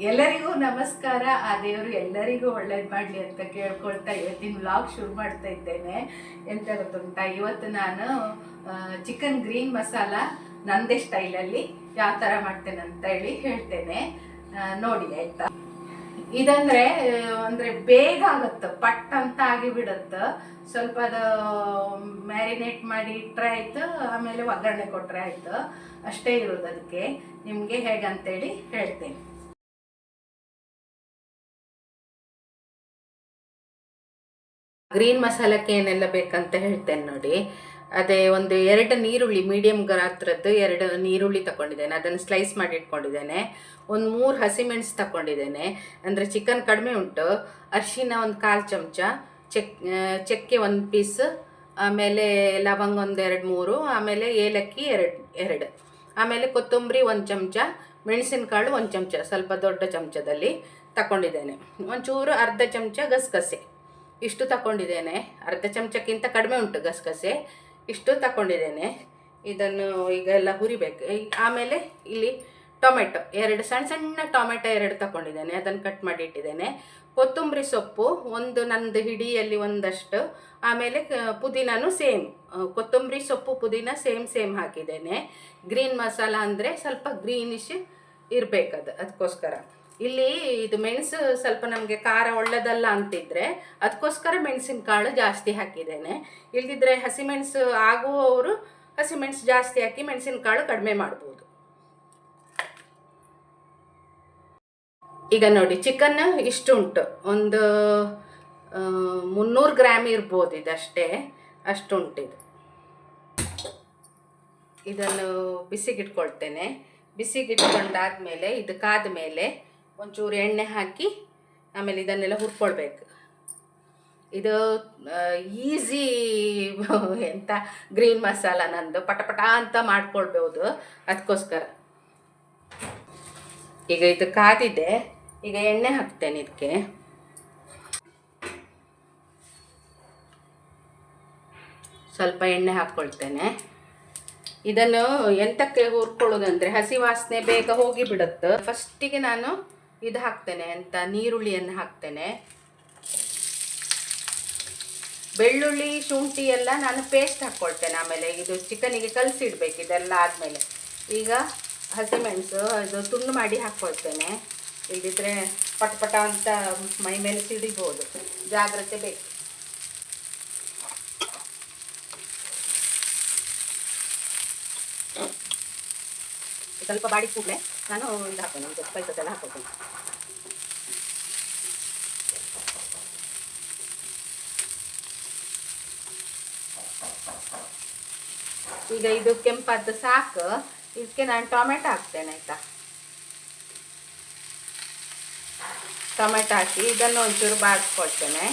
ಎಲ್ಲರಿಗೂ ನಮಸ್ಕಾರ. ಆ ದೇವರು ಎಲ್ಲರಿಗೂ ಒಳ್ಳೇದು ಮಾಡಲಿ ಅಂತ ಕೇಳ್ಕೊಳ್ತಾ ಇವತ್ತಿನ ವ್ಲಾಗ್ ಶುರು ಮಾಡ್ತಾ ಇದ್ದೇನೆ. ಎಂತ ಗೊತ್ತುಂಟ, ಇವತ್ತು ನಾನು ಚಿಕನ್ ಗ್ರೀನ್ ಮಸಾಲ ನಂದೇ ಸ್ಟೈಲಲ್ಲಿ ಯಾವ ಥರ ಮಾಡ್ತೇನೆ ಅಂತ ಹೇಳಿ ಹೇಳ್ತೇನೆ, ನೋಡಿ ಆಯ್ತಾ. ಇದಂದ್ರೆ ಅಂದ್ರೆ ಬೇಗ ಆಗುತ್ತೆ, ಪಟ್ ಅಂತ ಆಗಿಬಿಡುತ್ತೆ. ಸ್ವಲ್ಪ ಅದು ಮ್ಯಾರಿನೇಟ್ ಮಾಡಿ ಇಟ್ಟರೆ ಆಯ್ತು, ಆಮೇಲೆ ಒಗ್ಗರಣೆ ಕೊಟ್ಟರೆ ಆಯ್ತು, ಅಷ್ಟೇ ಇರೋದು. ಅದಕ್ಕೆ ನಿಮಗೆ ಹೇಗಂತೇಳಿ ಹೇಳ್ತೇನೆ. ಗ್ರೀನ್ ಮಸಾಲಕ್ಕೆ ಏನೆಲ್ಲ ಬೇಕಂತ ಹೇಳ್ತೇನೆ ನೋಡಿ. ಅದೇ ಒಂದು 2 ನೀರುಳ್ಳಿ, ಮೀಡಿಯಮ್ ಗಾತ್ರದ್ದು 2 ನೀರುಳ್ಳಿ ತಗೊಂಡಿದ್ದೇನೆ, ಅದನ್ನು ಸ್ಲೈಸ್ ಮಾಡಿ ಇಟ್ಕೊಂಡಿದ್ದೇನೆ. ಒಂದು 3 ಹಸಿಮೆಣಸು ತಗೊಂಡಿದ್ದೇನೆ, ಅಂದರೆ ಚಿಕನ್ ಕಡಿಮೆ ಉಂಟು. ಅರಿಶಿನ ಒಂದು 1/4 ಚಮಚ, ಚಕ್ಕೆ 1 ಪೀಸ್, ಆಮೇಲೆ ಲವಂಗ ಒಂದು 2-3, ಆಮೇಲೆ ಏಲಕ್ಕಿ 2, ಆಮೇಲೆ ಕೊತ್ತಂಬರಿ 1 ಚಮಚ, ಮೆಣಸಿನಕಾಳು 1 ಚಮಚ, ಸ್ವಲ್ಪ ದೊಡ್ಡ ಚಮಚದಲ್ಲಿ ತಗೊಂಡಿದ್ದೇನೆ. ಒಂಚೂರು ಅರ್ಧ ಚಮಚ ಗಸಗಸೆ, ಇಷ್ಟು ತಗೊಂಡಿದ್ದೇನೆ. ಅರ್ಧ ಚಮಚಕ್ಕಿಂತ ಕಡಿಮೆ ಉಂಟು ಗಸಗಸೆ, ಇಷ್ಟು ತಗೊಂಡಿದ್ದೇನೆ. ಇದನ್ನು ಈಗ ಎಲ್ಲ ಹುರಿಬೇಕು. ಆಮೇಲೆ ಇಲ್ಲಿ ಟೊಮೆಟೊ 2 ಸಣ್ಣ ಸಣ್ಣ ಟೊಮೆಟೊ 2 ತಗೊಂಡಿದ್ದೇನೆ, ಅದನ್ನು ಕಟ್ ಮಾಡಿ ಇಟ್ಟಿದ್ದೇನೆ. ಕೊತ್ತಂಬರಿ ಸೊಪ್ಪು ಒಂದು, ನಂದು ಹಿಡಿಯಲ್ಲಿ ಒಂದಷ್ಟು, ಆಮೇಲೆ ಪುದೀನೂ ಸೇಮ್, ಕೊತ್ತಂಬರಿ ಸೊಪ್ಪು ಪುದೀನ ಸೇಮ್ ಹಾಕಿದ್ದೇನೆ. ಗ್ರೀನ್ ಮಸಾಲ ಅಂದರೆ ಸ್ವಲ್ಪ ಗ್ರೀನಿಶ್ ಇರಬೇಕದು, ಅದಕ್ಕೋಸ್ಕರ. ಇಲ್ಲಿ ಇದು ಮೆಣಸು ಸ್ವಲ್ಪ ನಮಗೆ ಖಾರ ಒಳ್ಳೆದಲ್ಲ ಅಂತಿದ್ರೆ ಅದಕ್ಕೋಸ್ಕರ ಮೆಣಸಿನಕಾಳು ಜಾಸ್ತಿ ಹಾಕಿದ್ದೇನೆ. ಇಲ್ದಿದ್ರೆ ಹಸಿಮೆಣಸು ಆಗುವವರು ಹಸಿಮೆಣಸು ಜಾಸ್ತಿ ಹಾಕಿ ಮೆಣಸಿನಕಾಳು ಕಡಿಮೆ ಮಾಡ್ಬೋದು. ಈಗ ನೋಡಿ, ಚಿಕನ್ ಇಷ್ಟು ಉಂಟು, ಒಂದು 300 ಗ್ರಾಮ್ ಇರ್ಬೋದು, ಇದಷ್ಟೇ, ಅಷ್ಟು ಉಂಟಿದು. ಇದನ್ನು ಬಿಸಿಗಿಟ್ಕೊಳ್ತೇನೆ. ಬಿಸಿಗಿಟ್ಕೊಂಡಾದ್ಮೇಲೆ ಇದು ಕಾದ ಮೇಲೆ ಒಂಚೂರು ಎಣ್ಣೆ ಹಾಕಿ ಆಮೇಲೆ ಇದನ್ನೆಲ್ಲ ಹುರ್ಕೊಳ್ಬೇಕು. ಇದು ಈಸಿ ಎಂತ ಗ್ರೀನ್ ಮಸಾಲ ನಂದು, ಪಟ ಅಂತ ಮಾಡ್ಕೊಳ್ಬೋದು, ಅದಕ್ಕೋಸ್ಕರ. ಈಗ ಇದು ಕಾದಿದೆ, ಈಗ ಎಣ್ಣೆ ಹಾಕ್ತೇನೆ ಇದಕ್ಕೆ. ಸ್ವಲ್ಪ ಎಣ್ಣೆ ಹಾಕ್ಕೊಳ್ತೇನೆ. ಇದನ್ನು ಎಂತಕ್ಕೆ ಹುರ್ಕೊಳ್ಳೋದಂದರೆ ಹಸಿ ವಾಸನೆ ಬೇಗ ಹೋಗಿ ಬಿಡುತ್ತೆ. ಫಸ್ಟಿಗೆ ನಾನು ಇದು ಹಾಕ್ತೇನೆ, ಅಂತ ನೀರುಳ್ಳಿಯನ್ನು ಹಾಕ್ತೇನೆ. ಬೆಳ್ಳುಳ್ಳಿ ಶುಂಠಿ ಎಲ್ಲ ನಾನು ಪೇಸ್ಟ್ ಹಾಕ್ಕೊಳ್ತೇನೆ. ಆಮೇಲೆ ಇದು ಚಿಕನಿಗೆ ಕಲಸಿಡ್ಬೇಕು ಇದೆಲ್ಲ ಆದಮೇಲೆ. ಈಗ ಹಸಿಮೆಣಸು ಇದು ತುಂಡು ಮಾಡಿ ಹಾಕ್ಕೊಳ್ತೇನೆ, ಇಲ್ಲದಿದ್ದರೆ ಪಟ ಅಂತ ಮೈ ಮೇಲೆ ಸಿಡಿಬೋದು, ಜಾಗ್ರತೆ ಬೇಕು. ಸ್ವಲ್ಪ ಬಾಡಿ ಕೂಡಲೇ ನಾನು ಇದು ಹಾಕೋಣ, ಇದು ಸ್ಪೈಸಸ್ ಎಲ್ಲ ಹಾಕ್ಕೊಳ್ತೇನೆ. ಈಗ ಇದು ಕೆಂಪಾದ ಸಾಕು, ಇದಕ್ಕೆ ನಾನು ಟೊಮೆಟೊ ಹಾಕ್ತೇನೆ ಆಯಿತಾ. ಟೊಮೆಟೊ ಹಾಕಿ ಇದನ್ನು ಒಂಚೂರು ಬಾಡಿಸ್ಕೊಳ್ತೇನೆ.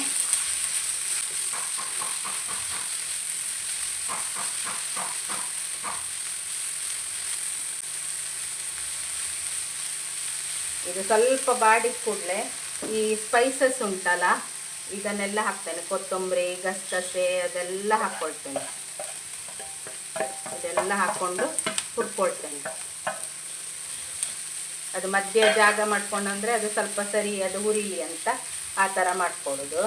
ಇದು ಸ್ವಲ್ಪ ಬಾಡಿದ ಕೂಡಲೇ ಈ ಸ್ಪೈಸಸ್ ಉಂಟಲ್ಲ ಇದನ್ನೆಲ್ಲ ಹಾಕ್ತೇನೆ. ಕೊತ್ತಂಬರಿ, ಗಸಗಸೆ ಅದೆಲ್ಲ ಹಾಕ್ಕೊಳ್ತೇನೆ. ಇದೆಲ್ಲ ಹಾಕ್ಕೊಂಡು ಹುರ್ಕೊಳ್ತೇನೆ. ಅದು ಮಧ್ಯ ಜಾಗ ಮಾಡ್ಕೊಂಡಂದರೆ ಅದು ಸ್ವಲ್ಪ ಸರಿ ಅದು ಹುರಿಲಿ ಅಂತ ಆ ಥರ ಮಾಡ್ಕೊಳ್ಳೋದು.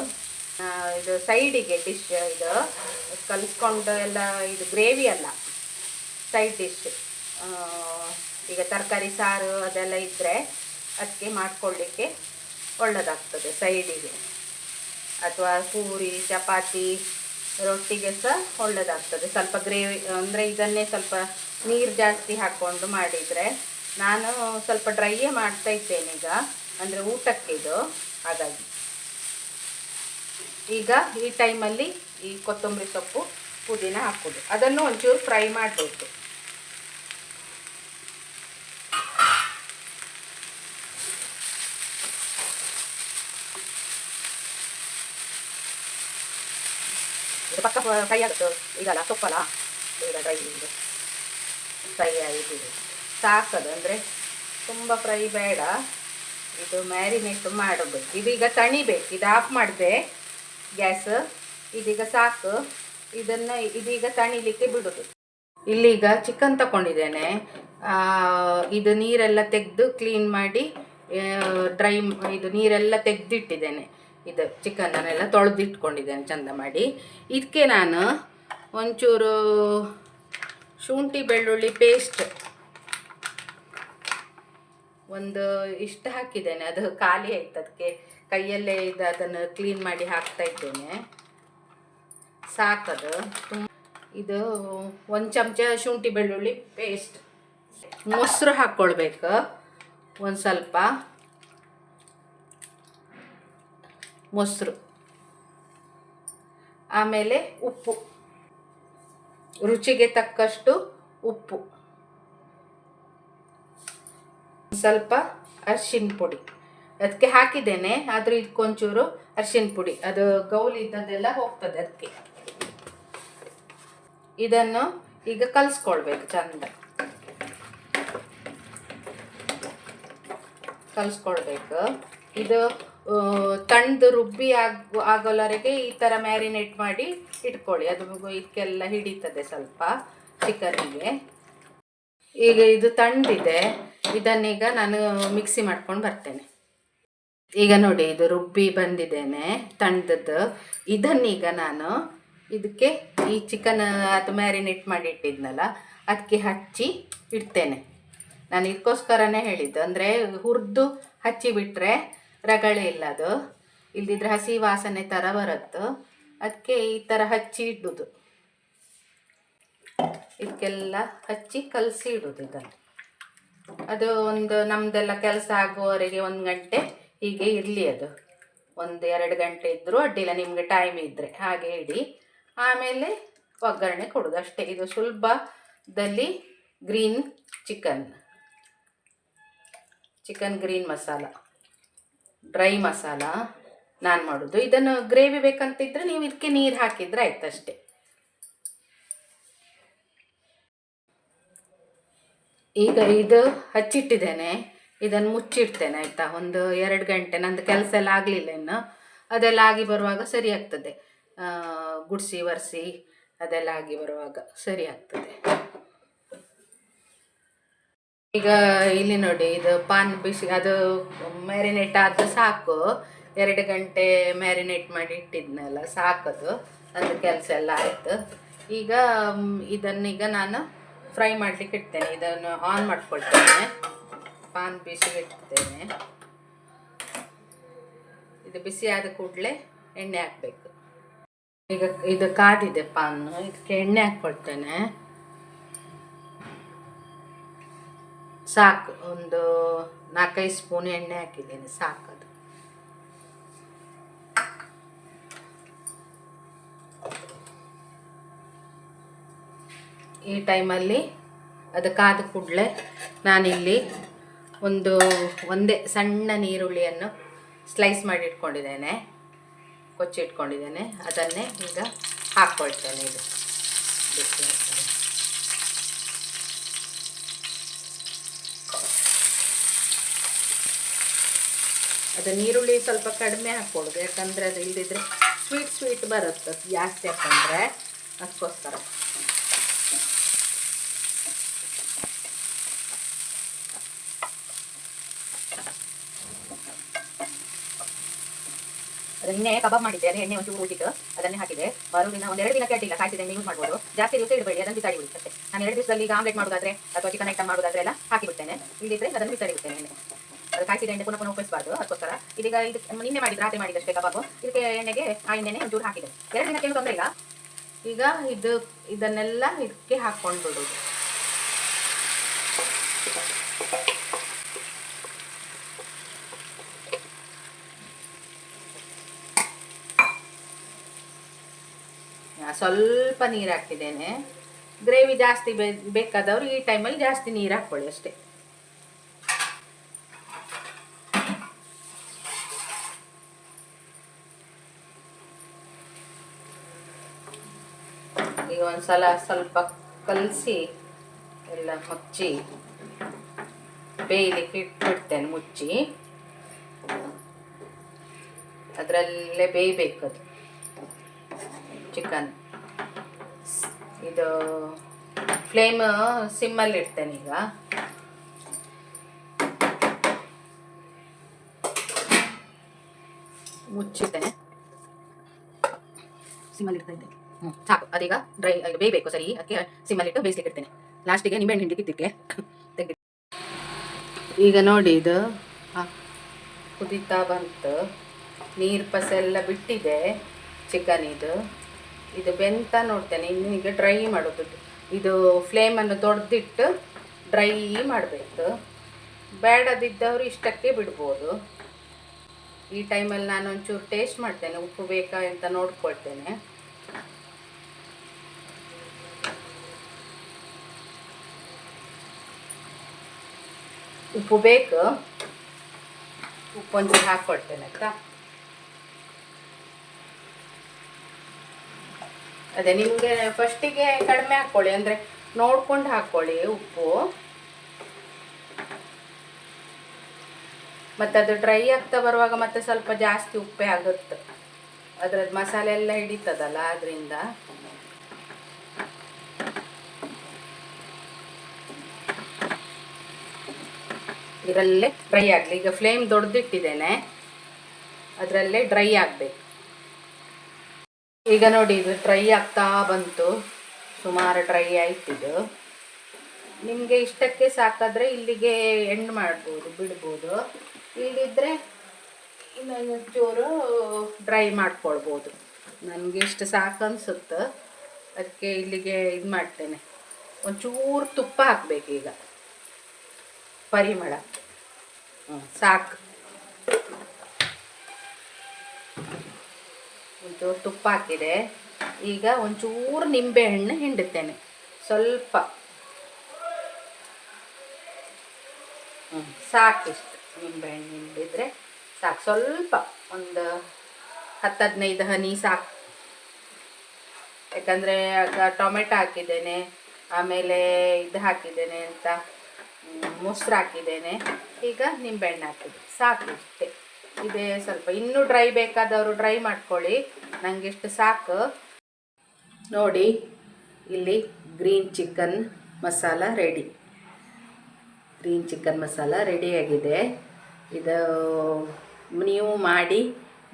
ಇದು ಸೈಡಿಗೆ ಡಿಶ್, ಇದು ಕಲಿಸ್ಕೊಂಡು ಎಲ್ಲ, ಇದು ಗ್ರೇವಿ ಅಲ್ಲ, ಸೈಡ್ ಡಿಶ್. ಈಗ ತರಕಾರಿ ಸಾರು ಅದೆಲ್ಲ ಇದ್ದರೆ ಅದಕ್ಕೆ ಮಾಡ್ಕೊಳ್ಳಿಕ್ಕೆ ಒಳ್ಳೆಯದಾಗ್ತದೆ ಸೈಡಿಗೆ, ಅಥವಾ ಪೂರಿ ಚಪಾತಿ ರೊಟ್ಟಿಗೆ ಸಹ ಒಳ್ಳೆಯದಾಗ್ತದೆ. ಸ್ವಲ್ಪ ಗ್ರೇವಿ ಅಂದರೆ ಇದನ್ನೇ ಸ್ವಲ್ಪ ನೀರು ಜಾಸ್ತಿ ಹಾಕ್ಕೊಂಡು ಮಾಡಿದರೆ, ನಾನು ಸ್ವಲ್ಪ ಡ್ರೈಯೇ ಮಾಡ್ತಾ ಇದ್ದೇನೆ ಈಗ, ಅಂದರೆ ಊಟಕ್ಕೆ ಇದು, ಹಾಗಾಗಿ. ಈಗ ಈ ಟೈಮಲ್ಲಿ ಈ ಕೊತ್ತಂಬರಿ ಸೊಪ್ಪು ಪುದೀನ ಹಾಕೋದು, ಅದನ್ನು ಒಂಚೂರು ಫ್ರೈ ಮಾಡಬೇಕು. ಪಕ್ಕ ಫ್ರೈ ಆಗುತ್ತೆ, ಈಗಲ್ಲ ಸೊಪ್ಪಲ್ಲ, ಈಗ ಡ್ರೈ ಫ್ರೈ ಆಗಿದೆ ಸಾಕದು, ಅಂದರೆ ತುಂಬ ಫ್ರೈ ಬೇಡ, ಇದು ಮ್ಯಾರಿನೇಟ್ ಮಾಡಬೇಕು. ಇದೀಗ ತಣಿಬೇಕು. ಇದು ಆಫ್ ಮಾಡಿದೆ ಗ್ಯಾಸ್, ಇದೀಗ ಸಾಕು. ಇದನ್ನು ಇದೀಗ ತಣಿಲಿಕ್ಕೆ ಬಿಡೋದು. ಇಲ್ಲೀಗ ಚಿಕನ್ ತಗೊಂಡಿದ್ದೇನೆ, ಇದು ನೀರೆಲ್ಲ ತೆಗೆದು ಕ್ಲೀನ್ ಮಾಡಿ ಡ್ರೈ ಇದು ನೀರೆಲ್ಲ ತೆಗೆದಿಟ್ಟಿದ್ದೇನೆ. ಇದು ಚಿಕನನ್ನೆಲ್ಲ ತೊಳೆದಿಟ್ಕೊಂಡಿದ್ದೇನೆ ಚಂದ ಮಾಡಿ. ಇದಕ್ಕೆ ನಾನು ಒಂಚೂರು ಶುಂಠಿ ಬೆಳ್ಳುಳ್ಳಿ ಪೇಸ್ಟ್ ಒಂದು ಇಷ್ಟು ಹಾಕಿದ್ದೇನೆ. ಅದು ಖಾಲಿ ಆಯ್ತು, ಅದಕ್ಕೆ ಕೈಯಲ್ಲೇ ಅದನ್ನು ಕ್ಲೀನ್ ಮಾಡಿ ಹಾಕ್ತಾ ಇದ್ದೇನೆ. ಸಾಕದು. ಇದು ಒಂದು ಚಮಚ ಶುಂಠಿ ಬೆಳ್ಳುಳ್ಳಿ ಪೇಸ್ಟ್. ಮೊಸರು ಹಾಕ್ಕೊಳ್ಬೇಕು ಒಂದು ಸ್ವಲ್ಪ, ಮೊಸರು. ಆಮೇಲೆ ಉಪ್ಪು, ರುಚಿಗೆ ತಕ್ಕಷ್ಟು ಉಪ್ಪು, ಸ್ವಲ್ಪ ಅರಿಶಿನ ಪುಡಿ ಅದಕ್ಕೆ ಹಾಕಿದ್ದೇನೆ. ಆದರೂ ಇದಕ್ಕೊಂಚೂರು ಅರಿಶಿನ ಪುಡಿ, ಅದು ಗೌಲಿ ಇದ್ದದೆಲ್ಲ ಹೋಗ್ತದೆ ಅದಕ್ಕೆ. ಇದನ್ನು ಈಗ ಕಲಿಸ್ಕೊಳ್ಬೇಕು, ಚಂದ ಕಲಿಸ್ಕೊಳ್ಬೇಕು. ಇದು ತಣ್ಣದು ರುಬ್ಬಿ ಆಗೋವರೆಗೆ ಈ ಥರ ಮ್ಯಾರಿನೇಟ್ ಮಾಡಿ ಇಟ್ಕೊಳ್ಳಿ. ಅದು ಇದಕ್ಕೆಲ್ಲ ಹಿಡಿತದೆ ಸ್ವಲ್ಪ ಚಿಕನ್ನಿಗೆ. ಈಗ ಇದು ತಣ್ಣದಿದೆ, ಇದನ್ನೀಗ ನಾನು ಮಿಕ್ಸಿ ಮಾಡ್ಕೊಂಡು ಬರ್ತೇನೆ. ಈಗ ನೋಡಿ, ಇದು ರುಬ್ಬಿ ಬಂದಿದ್ದೇನೆ ತಣ್ಣದ್ದು. ಇದನ್ನೀಗ ನಾನು ಇದಕ್ಕೆ ಈ ಚಿಕನ್ ಅದು ಮ್ಯಾರಿನೇಟ್ ಮಾಡಿ ಇಟ್ಟಿದ್ನಲ್ಲ ಅದಕ್ಕೆ ಹಚ್ಚಿ ಇಡ್ತೇನೆ. ನಾನು ಇದಕ್ಕೋಸ್ಕರನೇ ಹೇಳಿದ್ದು, ಅಂದರೆ ಹುರಿದು ಹಚ್ಚಿ ಬಿಟ್ಟರೆ ರಗಳೆ ಇಲ್ಲ, ಅದು ಇಲ್ದಿದ್ರೆ ಹಸಿ ವಾಸನೆ ಥರ ಬರುತ್ತೆ. ಅದಕ್ಕೆ ಈ ಥರ ಹಚ್ಚಿ ಇಡುವುದು, ಇದಕ್ಕೆಲ್ಲ ಹಚ್ಚಿ ಕಲಸಿ ಇಡುವುದು ಇದನ್ನು. ಅದು ಒಂದು ನಮ್ಮದೆಲ್ಲ ಕೆಲಸ ಆಗುವವರೆಗೆ 1 ಗಂಟೆ ಹೀಗೆ ಇರಲಿ. ಅದು 1-2 ಗಂಟೆ ಇದ್ದರೂ ಅಡ್ಡಿಲ್ಲ, ನಿಮಗೆ ಟೈಮ್ ಇದ್ದರೆ ಹಾಗೆ ಇಡಿ. ಆಮೇಲೆ ಒಗ್ಗರಣೆ ಕೊಡೋದು ಅಷ್ಟೇ. ಇದು ಸುಲಭದಲ್ಲಿ green chicken green masala, dry masala ನಾನು ಮಾಡೋದು. ಇದನ್ನು ಗ್ರೇವಿ ಬೇಕಂತಿದ್ರೆ ನೀವು ಇದಕ್ಕೆ ನೀರು ಹಾಕಿದರೆ ಆಯ್ತು ಅಷ್ಟೇ. ಈಗ ಇದು ಹಚ್ಚಿಟ್ಟಿದ್ದೇನೆ, ಇದನ್ನು ಮುಚ್ಚಿಡ್ತೇನೆ ಆಯಿತಾ. 1-2 ಗಂಟೆ. ನಂದು ಕೆಲಸ ಎಲ್ಲ ಆಗಲಿಲ್ಲ ಇನ್ನು, ಅದೆಲ್ಲ ಆಗಿ ಬರುವಾಗ ಸರಿ ಆಗ್ತದೆ. ಗುಡಿಸಿ ಒರೆಸಿ ಅದೆಲ್ಲ ಆಗಿ ಬರುವಾಗ ಸರಿ ಆಗ್ತದೆ. ಈಗ ಇಲ್ಲಿ ನೋಡಿ, ಇದು ಪಾನ್ ಬಿಸಿ ಅದು ಮ್ಯಾರಿನೇಟ್ ಆದ ಸಾಕು. 2 ಗಂಟೆ ಮ್ಯಾರಿನೇಟ್ ಮಾಡಿ ಇಟ್ಟಿದ್ನಲ್ಲ, ಸಾಕದು. ಅದು ಕೆಲಸ ಎಲ್ಲ ಆಯಿತು. ಈಗ ಇದನ್ನೀಗ ನಾನು ಫ್ರೈ ಮಾಡಲಿಕ್ಕೆ ಇಡ್ತೇನೆ. ಇದನ್ನು ಆನ್ ಮಾಡ್ಕೊಳ್ತೇನೆ, ಪಾನ್ ಬಿಸಿ ಇಡ್ತೇನೆ. ಇದು ಬಿಸಿ ಆದ ಕೂಡಲೇ ಎಣ್ಣೆ ಹಾಕಬೇಕು. ಈಗ ಇದು ಕಾದಿದೆ ಪಾನು, ಇದಕ್ಕೆ ಎಣ್ಣೆ ಹಾಕ್ಕೊಳ್ತೇನೆ. ಸಾಕು, ಒಂದು 4-5 ಸ್ಪೂನ್ ಎಣ್ಣೆ ಹಾಕಿದ್ದೇನೆ, ಸಾಕದು. ಈ ಟೈಮಲ್ಲಿ ಅದು ಕಾದ ಕೂಡಲೇ ನಾನಿಲ್ಲಿ ಒಂದೇ ಸಣ್ಣ ನೀರುಳ್ಳಿಯನ್ನು ಸ್ಲೈಸ್ ಮಾಡಿ ಇಟ್ಕೊಂಡಿದ್ದೇನೆ, ಕೊಚ್ಚಿಟ್ಕೊಂಡಿದ್ದೇನೆ. ಅದನ್ನೇ ಈಗ ಹಾಕ್ಕೊಳ್ತೇನೆ. ಇದು ಬಿಸಿ ಅದು ನೀರುಳ್ಳಿ ಸ್ವಲ್ಪ ಕಡಿಮೆ ಹಾಕ್ಕೊಡೋದು, ಯಾಕಂದರೆ ಅದು ಇಲ್ಲದಿದ್ದರೆ ಸ್ವೀಟ್ ಬರುತ್ತೆ ಜಾಸ್ತಿ ಹಾಕೊಂಡ್ರೆ, ಅದಕ್ಕೋಸ್ಕರ. ಅದು ಎಣ್ಣೆ ಕಬಾಬ್ ಮಾಡಿದ್ದೆ, ಅದು ಎಣ್ಣೆ ಒಂಚೂರು ಉಳಿದಿತ್ತು, ಅದನ್ನೇ ಹಾಕಿದೆ. ಮರುದಿನ 1-2 ದಿನಕ್ಕೆ ಅಡ್ಡಿಲ್ಲ, ಕಾಯ್ತಿದೆ ಎಣ್ಣೆ ಯೂಸ್ ಮಾಡ್ಬೋದು. ಜಾಸ್ತಿ ದಿವಸ ಇಡಬೇಡಿ, ಅದನ್ನು ಬಿಸಾಡಿ ಬಿಡಿ ಅಷ್ಟೇ. ನಾನು 2 ದಿವಸದಲ್ಲಿ ಈಗ ಆಮ್ಲೆಟ್ ಮಾಡೋದಾದ್ರೆ ಅಥವಾ ಚಿಕನ್ ಐಟಮ್ ಮಾಡೋದಾದ್ರೆ ಎಲ್ಲ ಹಾಕಿಬಿಡ್ತೇನೆ. ಇಲ್ಲಿದ್ರೆ ಅದನ್ನು ಬಿಸಾಡಿ ಬಿಡ್ತೇನೆ ಎಣ್ಣೆ. ಅದು ಕಾಯ್ತಿದೆ ಎಣ್ಣೆ ಪುನಃ ಉಪಯೋಗಿಸಬಾರ್ದು, ಅದಕ್ಕೋಸ್ಕರ. ಇದೀಗ ಇದು ನಿನ್ನೆ ಮಾಡಿದ್ದು, ರಾತ್ರಿ ಮಾಡಿದಷ್ಟೇ ಕಬಾಬು. ಇದಕ್ಕೆ ಎಣ್ಣೆಗೆ ಆ ಎಣ್ಣೆನೆ ಒಂಚೂರು ಹಾಕಿದೆ. 2 ದಿನಕ್ಕೆ ಏನು ತೊಂದರೆ ಇಲ್ಲ. ಈಗ ಇದನ್ನೆಲ್ಲ ಇದಕ್ಕೆ ಹಾಕ್ಕೊಂಡು ಬಿಡೋದು. ಸ್ವಲ್ಪ ನೀರು ಹಾಕಿದ್ದೇನೆ. ಗ್ರೇವಿ ಜಾಸ್ತಿ ಬೇಕಾದವರು ಈ ಟೈಮಲ್ಲಿ ಜಾಸ್ತಿ ನೀರು ಹಾಕ್ಕೊಳ್ಳಿ ಅಷ್ಟೇ. ಈಗ ಒಂದ್ಸಲ ಸ್ವಲ್ಪ ಕಲಸಿ ಎಲ್ಲ ಮುಚ್ಚಿ ಬೇಯಲಿಕ್ಕೆ ಇಟ್ಬಿಡ್ತೇನೆ. ಮುಚ್ಚಿ ಅದರಲ್ಲೇ ಬೇಯಬೇಕದು ಚಿಕನ್. ಇದು ಫ್ಲೇಮ್ ಸಿಮ್ಮಲ್ಲಿ ಇಡ್ತೇನೆ. ಈಗ ಮುಚ್ಚಿದೆ, ಸಿಮ್ಮಲ್ಲಿ ಇಡ್ತಾ ಇದ್ದೆ. ಸಾಕು, ಅದೀಗ ಡ್ರೈ ಬೇಯಬೇಕು ಸರಿ. ಅದಕ್ಕೆ ಸಿಮ್ಮಲ್ಲಿಟ್ಟು ಬೇಯಿಸ್ಲಿಕ್ಕೆ ಇಡ್ತೇನೆ. ಲಾಸ್ಟಿಗೆ ನಿಂಬೆಹಣ್ಣು ಹಿಂಡಿ ತಿದ್ದಕ್ಕೆ ತೆಗ್ದು. ಈಗ ನೋಡಿ ಇದು ಕುದೀತಾ ಬಂತು, ನೀರು ಪಸೆಲ್ಲ ಬಿಟ್ಟಿದೆ ಚಿಕನ್. ಇದು ಬೆಂತ ನೋಡ್ತೇನೆ. ಇನ್ನು ಈಗ ಡ್ರೈ ಮಾಡೋದು. ಇದು ಫ್ಲೇಮನ್ನು ದೊಡ್ಡದಿಟ್ಟು ಡ್ರೈ ಮಾಡಬೇಕು. ಬೇಡದಿದ್ದವರು ಇಷ್ಟಕ್ಕೆ ಬಿಡ್ಬೋದು. ಈ ಟೈಮಲ್ಲಿ ನಾನು ಒಂಚೂರು ಟೇಸ್ಟ್ ಮಾಡ್ತೇನೆ, ಉಪ್ಪು ಬೇಕಾ ಅಂತ ನೋಡ್ಕೊಳ್ತೇನೆ. ಉಪ್ಪು ಬೇಕು, ಉಪ್ಪು ಒಂಚೂರು ಹಾಕ್ಕೊಳ್ತೇನೆ ಆಯ್ತಾ. ಅದೇ ನಿಮಗೆ ಫಸ್ಟಿಗೆ ಕಡಿಮೆ ಹಾಕ್ಕೊಳ್ಳಿ, ಅಂದರೆ ನೋಡ್ಕೊಂಡು ಹಾಕ್ಕೊಳ್ಳಿ ಉಪ್ಪು. ಮತ್ತು ಅದು ಡ್ರೈ ಆಗ್ತಾ ಬರುವಾಗ ಮತ್ತೆ ಸ್ವಲ್ಪ ಜಾಸ್ತಿ ಉಪ್ಪೇ ಆಗುತ್ತೆ, ಅದ್ರದ್ದು ಮಸಾಲೆ ಎಲ್ಲ ಹಿಡಿತದಲ್ಲ ಅದರಿಂದ. ಇದರಲ್ಲೇ ಡ್ರೈ ಆಗಲಿ. ಈಗ ಫ್ಲೇಮ್ ದೊಡ್ಡದಿಟ್ಟಿದ್ದೇನೆ, ಅದರಲ್ಲೇ ಡ್ರೈ ಆಗಬೇಕು. ಈಗ ನೋಡಿ ಇದು ಡ್ರೈ ಆಗ್ತಾ ಬಂತು, ಸುಮಾರು ಡ್ರೈ ಆಯ್ತಿದ್ದು. ನಿಮಗೆ ಇಷ್ಟಕ್ಕೆ ಸಾಕಾದರೆ ಇಲ್ಲಿಗೆ ಎಂಡ್ ಮಾಡ್ಬೋದು, ಬಿಡ್ಬೋದು. ಇಲ್ಲಿದ್ದರೆ ಇನ್ನೊಂದು ಚೂರು ಡ್ರೈ ಮಾಡ್ಕೊಳ್ಬೋದು. ನನಗೆ ಇಷ್ಟು ಸಾಕು ಅನಿಸುತ್ತೆ, ಅದಕ್ಕೆ ಇಲ್ಲಿಗೆ ಇದು ಮಾಡ್ತೇನೆ. ಒಂಚೂರು ತುಪ್ಪ ಹಾಕಬೇಕೀಗ, ಪರಿಮಳ. ಸಾಕು, ಒಂಚೂರು ತುಪ್ಪ ಹಾಕಿದೆ. ಈಗ ಒಂಚೂರು ನಿಂಬೆಹಣ್ಣು ಹಿಂಡುತ್ತೇನೆ, ಸ್ವಲ್ಪ. ಸಾಕಿಷ್ಟು ನಿಂಬೆಹಣ್ಣು ಹಿಂಡಿದರೆ ಸಾಕು. ಸ್ವಲ್ಪ ಒಂದು 10-15 ಹನಿ ಸಾಕು. ಯಾಕಂದರೆ ಆಗ ಟೊಮೆಟೊ ಹಾಕಿದ್ದೇನೆ, ಆಮೇಲೆ ಇದು ಹಾಕಿದ್ದೇನೆ ಅಂತ ಮೊಸರು ಹಾಕಿದ್ದೇನೆ. ಈಗ ನಿಂಬೆಹಣ್ಣು ಹಾಕಿದೆ, ಸಾಕು ಇಷ್ಟೇ. ಇದೇ ಸ್ವಲ್ಪ. ಇನ್ನೂ ಡ್ರೈ ಬೇಕಾದವರು ಡ್ರೈ ಮಾಡ್ಕೊಳ್ಳಿ, ನನಗೆ ಇಷ್ಟು ಸಾಕು. ನೋಡಿ ಇಲ್ಲಿ green chicken masala ready. Green chicken masala ರೆಡಿಯಾಗಿದೆ. ಇದು ನೀವು ಮಾಡಿ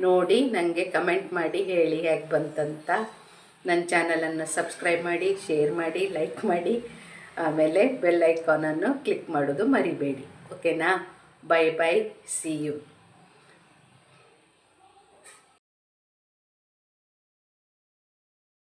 ನೋಡಿ ನನಗೆ ಕಮೆಂಟ್ ಮಾಡಿ ಹೇಳಿ ಹೇಗೆ ಬಂತಂತ. ನನ್ನ ಚಾನಲನ್ನು ಸಬ್ಸ್ಕ್ರೈಬ್ ಮಾಡಿ, ಶೇರ್ ಮಾಡಿ, ಲೈಕ್ ಮಾಡಿ, ಆಮೇಲೆ ಬೆಲ್ ಐಕಾನನ್ನು ಕ್ಲಿಕ್ ಮಾಡೋದು ಮರಿಬೇಡಿ. ಓಕೆನಾ? Bye bye, see you.